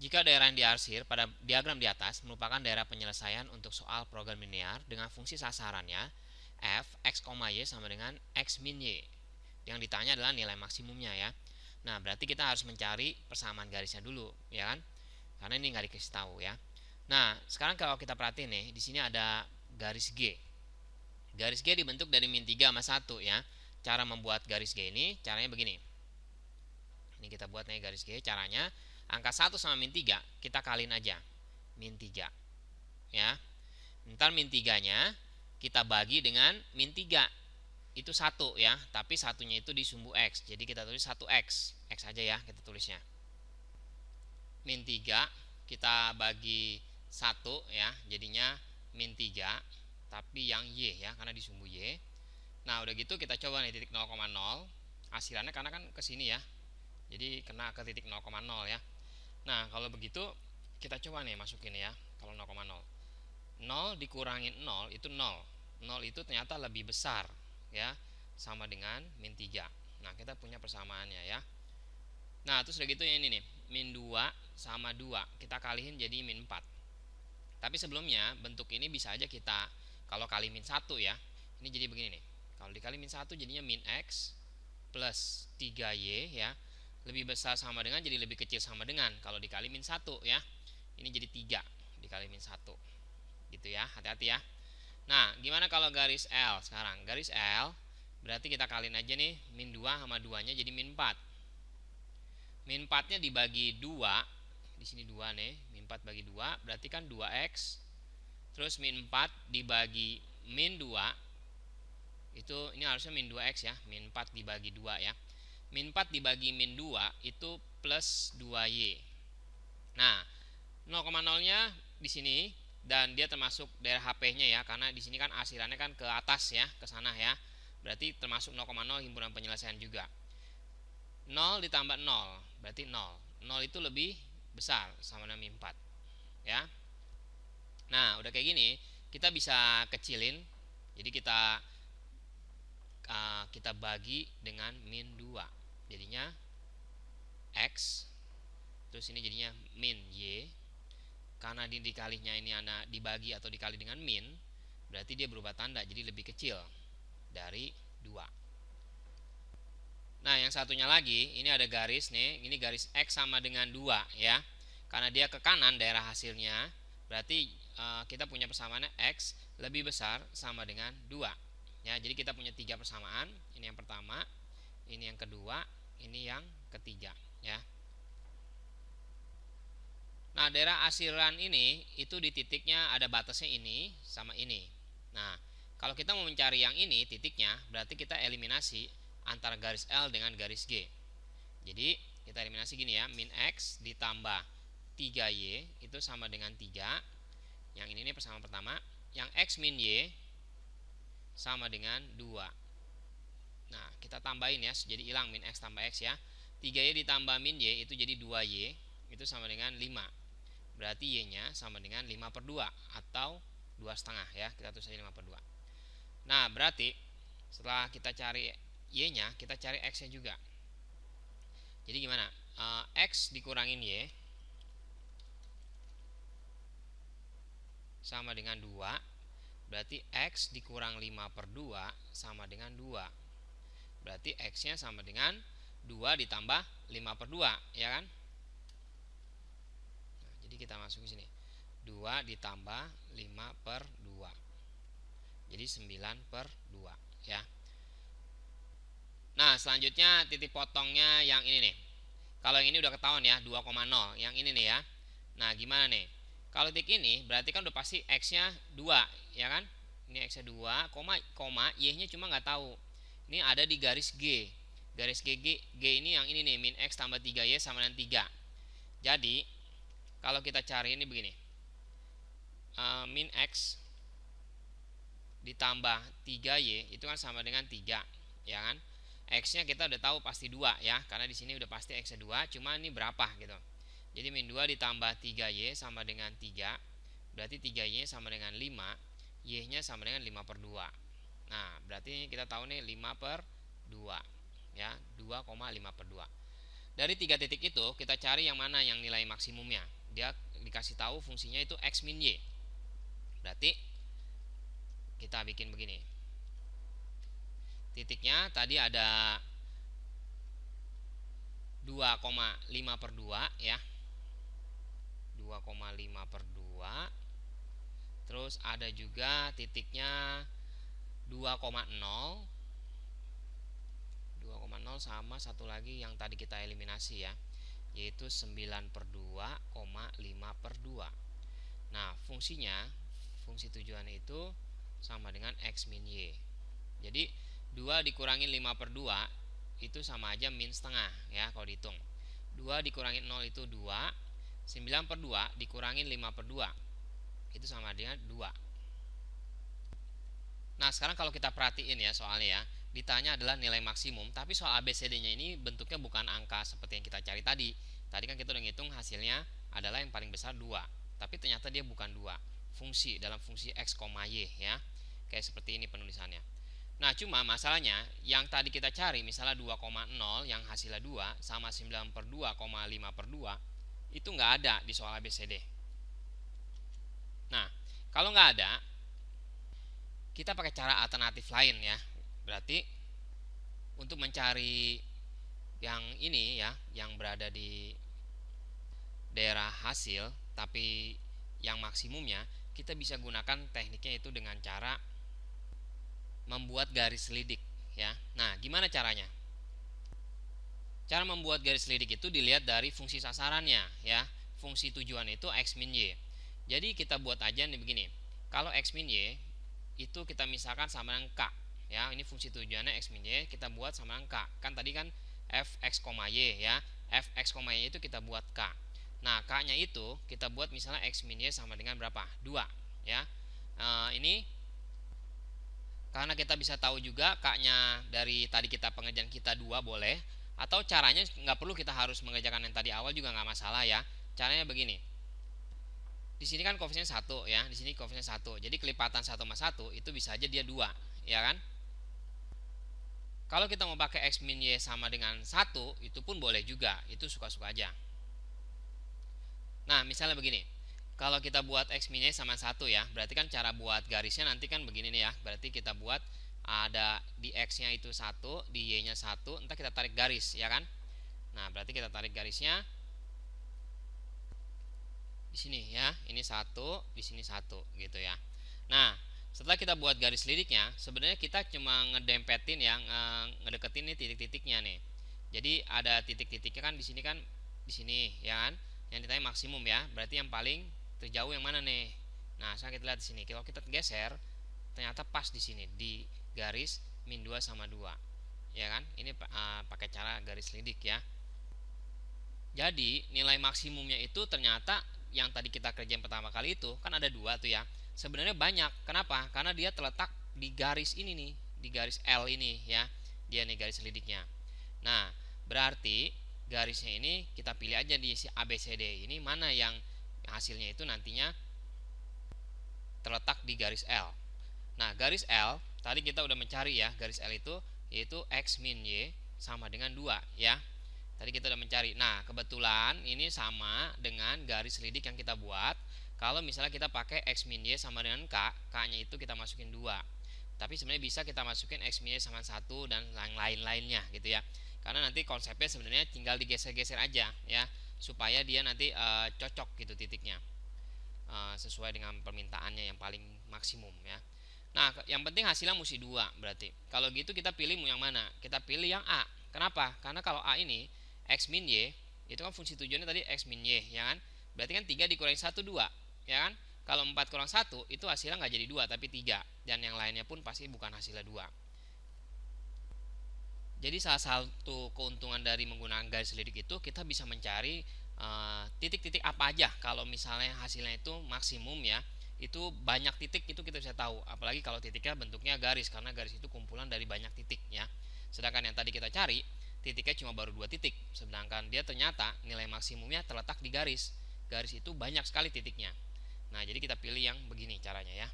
Jika daerah yang diarsir pada diagram di atas merupakan daerah penyelesaian untuk soal program linear dengan fungsi sasarannya f x, y sama dengan x min y. Yang ditanya adalah nilai maksimumnya ya. Nah, berarti kita harus mencari persamaan garisnya dulu, ya kan? Karena ini nggak dikasih tahu ya. Nah, sekarang kalau kita perhatiin nih, di sini ada garis G. Garis G dibentuk dari min 3 sama 1 ya. Cara membuat garis G ini caranya begini. Ini kita buat nih garis G. Caranya angka 1 sama min 3 kita kaliin aja. Min 3 ya. Ntar min 3-nya kita bagi dengan min 3. Itu 1 ya, tapi satunya itu di sumbu X. Jadi kita tulis 1X. X aja ya kita tulisnya. Min 3 kita bagi 1 ya, jadinya min 3 tapi yang Y ya, karena di sumbu Y. Nah, udah gitu kita coba nih titik 0,0. Asilannya karena kan ke sini ya. Jadi kena ke titik 0,0 ya. Nah, kalau begitu kita coba nih masukin ya. Kalau 0,0. 0 dikurangin 0 itu 0. 0 itu ternyata lebih besar ya, sama dengan min 3. Nah, kita punya persamaannya ya. Nah, terus udah gitu ya ini nih, min 2 sama 2 kita kalihin jadi min 4. Tapi sebelumnya bentuk ini bisa aja kita kalau kali min 1 ya. Ini jadi begini nih. Kalau dikali min 1 jadinya min X plus 3Y ya. Lebih besar sama dengan, jadi lebih kecil sama dengan. Kalau dikali min 1 ya. Ini jadi 3 dikali min 1. Gitu ya, hati-hati ya. Nah, gimana kalau garis L sekarang? Garis L berarti kita kaliin aja nih, min 2 sama 2-nya jadi min 4. Min 4-nya dibagi 2, di sini 2 nih, min 4 bagi 2 berarti kan 2x. Terus min 4 dibagi min 2 itu ini harusnya min 2x ya, min 4 dibagi 2 ya. Min 4 dibagi min 2 itu plus 2y. Nah, 0,0-nya di sini dan dia termasuk daerah HP-nya ya, karena di sini kan asilannya kan ke atas ya, ke sana ya. Berarti termasuk 0,0 himpunan penyelesaian juga. 0 ditambah 0 berarti 0. 0 itu lebih besar sama dengan min 4 ya. Nah, udah kayak gini kita bisa kecilin. Jadi kita bagi dengan min 2. Jadinya X. Terus ini jadinya min Y. Karena dikalinya ini anak dibagi atau dikali dengan min, berarti dia berubah tanda jadi lebih kecil dari 2. Nah, yang satunya lagi, ini ada garis nih, ini garis X sama dengan 2 ya. Karena dia ke kanan daerah hasilnya, berarti kita punya persamaannya X lebih besar sama dengan 2. Ya, jadi kita punya 3 persamaan, ini yang pertama, ini yang kedua, ini yang ketiga ya. Nah, daerah asilan ini itu di titiknya ada batasnya ini sama ini. Nah, kalau kita mau mencari yang ini titiknya, berarti kita eliminasi antara garis L dengan garis G. Jadi kita eliminasi gini ya, min X ditambah 3Y itu sama dengan 3. Yang ini nih persamaan pertama. Yang X min Y sama dengan 2. Nah, kita tambahin ya, jadi hilang min X tambah X ya. 3Y ditambah min Y itu jadi 2Y, itu sama dengan 5. Berarti Y-nya sama dengan 5/2 atau 2,5 ya. Kita tulis aja 5/2. Nah, berarti setelah kita cari Y-nya, kita cari X-nya juga. Jadi gimana? X dikurangin Y sama dengan 2. Berarti X dikurang 5/2 sama dengan 2. Berarti X-nya sama dengan 2 ditambah 5/2 ya kan? Jadi kita masuk ke sini. 2 ditambah 5/2. Jadi 9/2 ya. Nah, selanjutnya titik potongnya yang ini nih. Kalau yang ini udah ketahuan ya, 2,0. Yang ini nih ya. Nah, gimana nih? Kalau titik ini berarti kan udah pasti X-nya 2, ya kan? Ini X-nya 2, koma Y-nya cuma nggak tahu. Ini ada di garis G. Garis G ini yang ini nih, min X tambah 3Y sama dengan 3. Jadi, kalau kita cari ini begini. Min X ditambah 3Y itu kan sama dengan 3, ya kan? X-nya kita udah tahu pasti 2 ya, karena di sini udah pasti X-nya 2, cuma ini berapa gitu. Jadi min 2 ditambah 3Y sama dengan 3, berarti 3Y sama dengan 5, Y-nya sama dengan 5/2. Nah, berarti kita tahu nih 5/2 ya, 2,5/2. Dari 3 titik itu kita cari yang mana yang nilai maksimumnya. Dia dikasih tahu fungsinya itu x min y. Berarti kita bikin begini. Titiknya tadi ada 2,5 per 2 ya. 2,5 per 2. Terus ada juga titiknya 2,0. 2,0 sama satu lagi yang tadi kita eliminasi ya, yaitu 9 per 2,5 per 2. Nah, fungsi tujuan itu sama dengan x min y. Jadi 2 dikurangi 5 per 2 itu sama aja min setengah ya kalau dihitung. 2 dikurangi 0 itu 2. 9 per 2 dikurangi 5 per 2 itu sama dengan 2. Nah, sekarang kalau kita perhatiin ya soalnya ya, ditanya adalah nilai maksimum, tapi soal ABCD-nya ini bentuknya bukan angka seperti yang kita cari tadi. Tadi kan kita udah ngitung hasilnya adalah yang paling besar 2, tapi ternyata dia bukan 2. Fungsi dalam fungsi x, y ya. Kayak seperti ini penulisannya. Nah, cuma masalahnya yang tadi kita cari misalnya 2,0 yang hasilnya 2 sama 9 per 2,5 per 2 itu nggak ada di soal ABCD. Nah, kalau nggak ada, kita pakai cara alternatif lain ya. Berarti untuk mencari yang ini ya, yang berada di daerah hasil tapi yang maksimumnya, kita bisa gunakan tekniknya itu dengan cara membuat garis selidik ya. Nah, gimana caranya? Cara membuat garis selidik itu dilihat dari fungsi sasarannya ya. Fungsi tujuan itu x min y. Jadi kita buat aja nih begini. Kalau x min y itu kita misalkan sama dengan k ya. Ini fungsi tujuannya x min y, kita buat sama dengan k. Kan tadi kan f x, y ya. F x, y itu kita buat k. Nah, k nya itu kita buat misalnya x min y sama dengan berapa? 2 ya. Ini karena kita bisa tahu juga k-nya dari tadi kita pengerjaan kita 2 boleh, atau caranya nggak perlu kita harus mengerjakan yang tadi awal juga nggak masalah ya. Caranya begini. Di sini kan koefisien 1 ya, di sini koefisien 1. Jadi kelipatan 1 sama 1 itu bisa aja dia 2, ya kan? Kalau kita mau pakai x min y sama dengan 1, itu pun boleh juga, itu suka-suka aja. Nah, misalnya begini. Kalau kita buat x min y sama 1 ya, berarti kan cara buat garisnya nanti kan begini nih ya. Berarti kita buat ada di x-nya itu 1, di y-nya 1, entar kita tarik garis ya kan. Nah, berarti kita tarik garisnya di sini ya. Ini 1, di sini 1 gitu ya. Nah, setelah kita buat garis lidiknya, sebenarnya kita cuma ngedempetin yang ngedeketin nih titik-titiknya nih. Jadi ada titik-titiknya kan di sini ya kan. Yang ditanya maksimum ya. Berarti yang paling terjauh yang mana nih? Nah, sekarang kita lihat di sini. Kalau kita geser, ternyata pas di sini di garis min 2 sama 2. Ya kan? Ini pakai cara garis lidik ya. Jadi, nilai maksimumnya itu ternyata yang tadi kita kerjain pertama kali itu kan ada 2 tuh ya. Sebenarnya banyak. Kenapa? Karena dia terletak di garis ini nih, di garis L ini ya. Dia nih garis lidiknya. Nah, berarti garisnya ini kita pilih aja di si ABCD ini mana yang hasilnya itu nantinya terletak di garis L. Nah, garis L tadi kita udah mencari ya, garis L itu yaitu x min y sama dengan 2 ya. Tadi kita udah mencari. Nah, kebetulan ini sama dengan garis lidik yang kita buat. Kalau misalnya kita pakai x min y sama dengan k, k-nya itu kita masukin 2. Tapi sebenarnya bisa kita masukin x min y sama 1 dan yang lain-lainnya gitu ya. Karena nanti konsepnya sebenarnya tinggal digeser-geser aja ya, supaya dia nanti cocok gitu titiknya, sesuai dengan permintaannya yang paling maksimum ya. Nah, yang penting hasilnya mesti 2 berarti. Kalau gitu kita pilih yang mana? Kita pilih yang A. Kenapa? Karena kalau A ini x min y itu kan fungsi tujuannya tadi x min y ya kan. Berarti kan 3 dikurangi 1 2 ya kan. Kalau 4 kurang 1 itu hasilnya nggak jadi 2 tapi 3, dan yang lainnya pun pasti bukan hasilnya 2. Jadi salah satu keuntungan dari menggunakan garis lidik itu kita bisa mencari titik-titik apa aja kalau misalnya hasilnya itu maksimum ya. Itu banyak titik itu kita bisa tahu, apalagi kalau titiknya bentuknya garis, karena garis itu kumpulan dari banyak titik ya. Sedangkan yang tadi kita cari titiknya cuma baru 2 titik, sedangkan dia ternyata nilai maksimumnya terletak di garis. Garis itu banyak sekali titiknya. Nah, jadi kita pilih yang begini caranya ya.